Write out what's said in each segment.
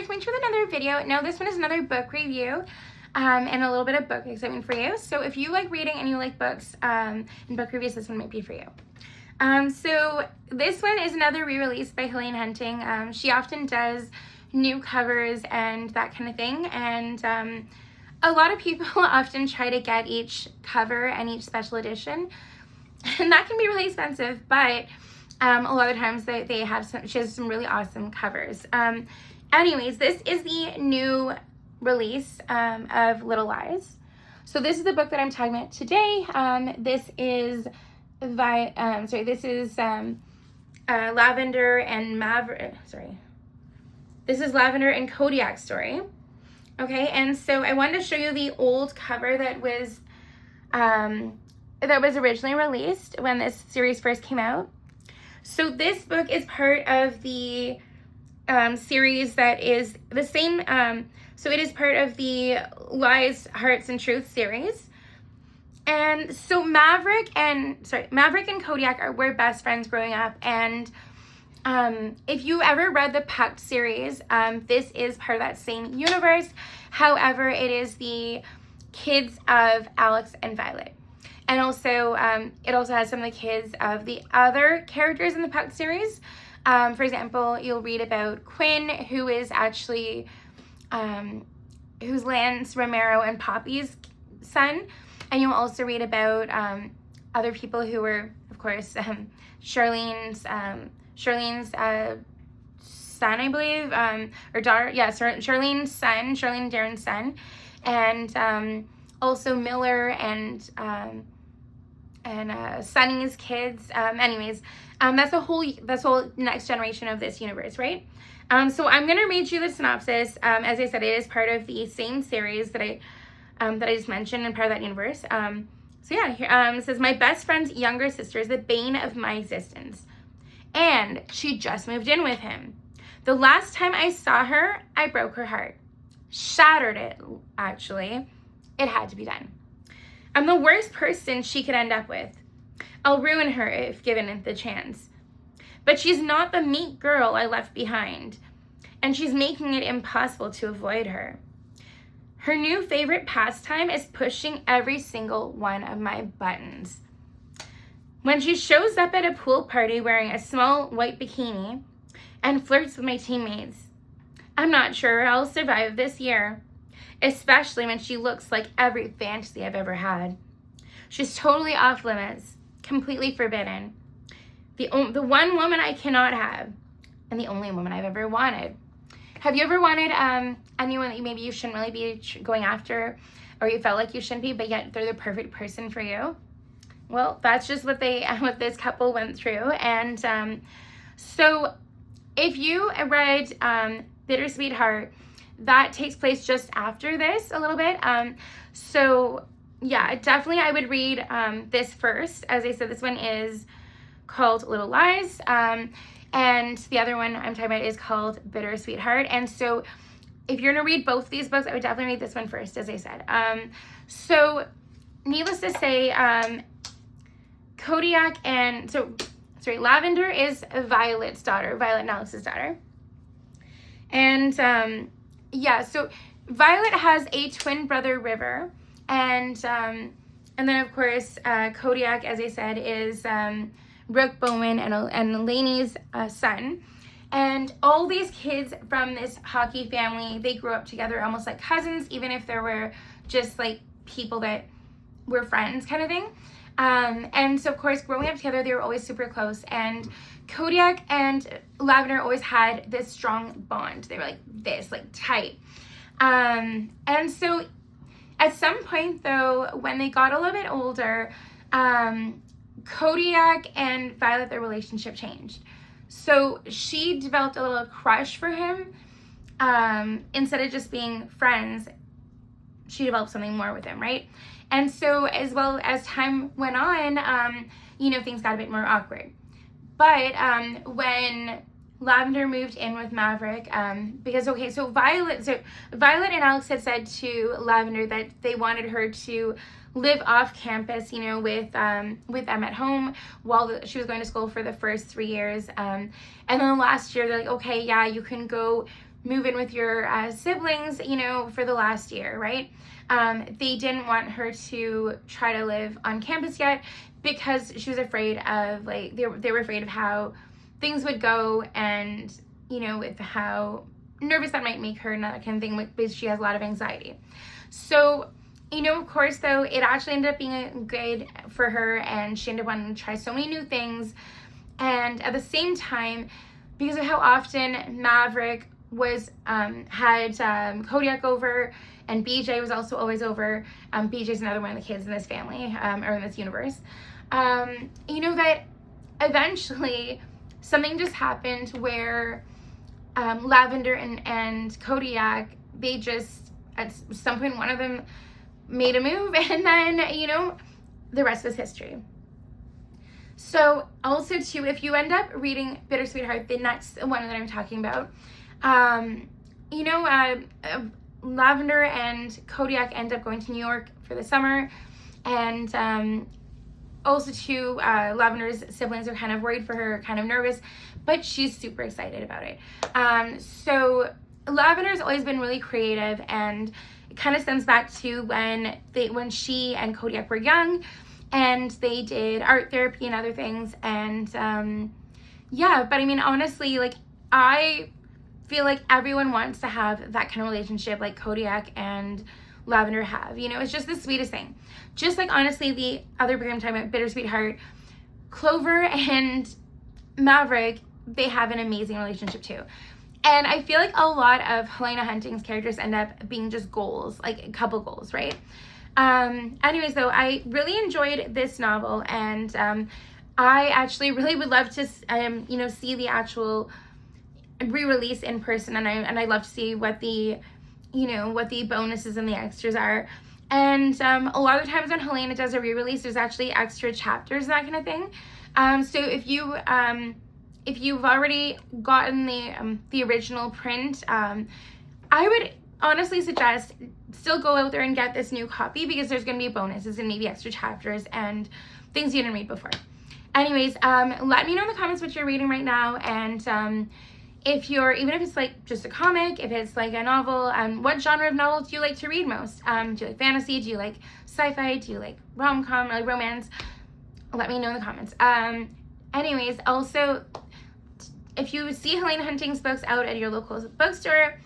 coming to you with another video. Now this one is another book review and a little bit of book excitement for you. So if you like reading and you like books and book reviews, this one might be for you. So this one is another re-release by Helena Hunting. She often does new covers and that kind of thing, and a lot of people often try to get each cover and each special edition, and that can be really expensive, but a lot of times they have she has some really awesome covers. Anyways, this is the new release of Little Lies. So this is the book that I'm talking about today. This is Lavender and Maverick. This is Lavender and Kodiak's story. Okay, and so I wanted to show you the old cover that was originally released when this series first came out. So this book is part of the series that is the same. So it is part of the Lies, Hearts, and Truth series. And so Maverick and Kodiak were best friends growing up. And if you ever read the Pact series, this is part of that same universe. However, it is the kids of Alex and Violet. And also, it also has some of the kids of the other characters in the Pact series. For example, you'll read about Quinn, who is actually, who's Lance, Romero, and Poppy's son. And you'll also read about other people who were, of course, Charlene's son, I believe, or daughter. Yeah, Charlene's son, Charlene and Darren's son, and also Miller and Sunny's kids. Anyways, that's the whole next generation of this universe, right? So I'm gonna read you the synopsis. As I said, it is part of the same series that I just mentioned and part of that universe. So yeah, here it says, my best friend's younger sister is the bane of my existence, and she just moved in with him. The last time I saw her, I broke her heart. Shattered it, actually. It had to be done. I'm the worst person she could end up with. I'll ruin her if given the chance. But she's not the meek girl I left behind, and she's making it impossible to avoid her. Her new favorite pastime is pushing every single one of my buttons. When she shows up at a pool party wearing a small white bikini and flirts with my teammates, I'm not sure I'll survive this year, especially when she looks like every fantasy I've ever had. She's totally off limits, completely forbidden. The one woman I cannot have, and the only woman I've ever wanted. Have you ever wanted anyone that maybe you shouldn't really be going after, or you felt like you shouldn't be, but yet they're the perfect person for you? Well, that's just what this couple went through. And so if you read Bittersweet Heart, that takes place just after this a little bit. So yeah, definitely I would read this first. As I said, this one is called Little Lies. And the other one I'm talking about is called Bittersweet Heart. And so if you're going to read both of these books, I would definitely read this one first, as I said. So needless to say, Kodiak and, Lavender is Violet's daughter, Violet and Alex's daughter. And yeah, so Violet has a twin brother, River. And then, of course, Kodiak, as I said, is Brooke Bowman and Lainey's son. And all these kids from this hockey family, they grew up together almost like cousins, even if there were just like people that were friends kind of thing. And so, of course, growing up together, they were always super close. And Kodiak and Lavender always had this strong bond. They were like this, like tight. And so at some point, though, when they got a little bit older, Kodiak and Violet, their relationship changed. So she developed a little crush for him. Instead of just being friends, she developed something more with him, right? And so as well as time went on, things got a bit more awkward. But when Lavender moved in with Maverick, so Violet and Alex had said to Lavender that they wanted her to live off campus, with them at home while she was going to school for the first 3 years. And then last year, they're like, okay, yeah, you can go move in with your siblings, you know, for the last year, right? They didn't want her to try to live on campus yet because she was afraid of, like, they were afraid of how things would go, and, you know, with how nervous that might make her and that kind of thing, because she has a lot of anxiety. So, you know, of course, though, it actually ended up being good for her, and she ended up wanting to try so many new things. And at the same time, because of how often Maverick had Kodiak over, and BJ was also always over. BJ's another one of the kids in this family, or in this universe. You know, that eventually something just happened where Lavender and Kodiak, they just, at some point, one of them made a move, and then, you know, the rest is history. So also too, if you end up reading Bittersweet Heart, the next one that I'm talking about, you know, Lavender and Kodiak end up going to New York for the summer, and also too, Lavender's siblings are kind of worried for her, kind of nervous, but she's super excited about it. So Lavender's always been really creative, and it kind of stems back to when she and Kodiak were young, and they did art therapy and other things, and yeah, but I mean, honestly, like, I feel like everyone wants to have that kind of relationship like Kodiak and Lavender have. You know, it's just the sweetest thing. Just like, honestly, the other book I'm talking about, Bittersweet Heart, Clover and Maverick, they have an amazing relationship too. And I feel like a lot of Helena Hunting's characters end up being just goals, like a couple goals, right? Anyways, though, I really enjoyed this novel, and I actually really would love to, you know, see the actual re-release in person, and I love to see what the, you know, what the bonuses and the extras are. And a lot of the times when Helena does a re-release, there's actually extra chapters and that kind of thing. So if you've already gotten the original print, I would honestly suggest still go out there and get this new copy, because there's going to be bonuses and maybe extra chapters and things you didn't read before. Anyways, let me know in the comments what you're reading right now, and even if it's like just a comic, if it's like a novel, what genre of novel do you like to read most? Do you like fantasy? Do you like sci-fi? Do you like rom-com, like romance? Let me know in the comments. Anyways, also, if you see Helena Hunting's books out at your local bookstore,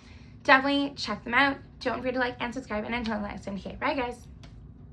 definitely check them out. Don't forget to like and subscribe, and until the next time, okay, bye guys.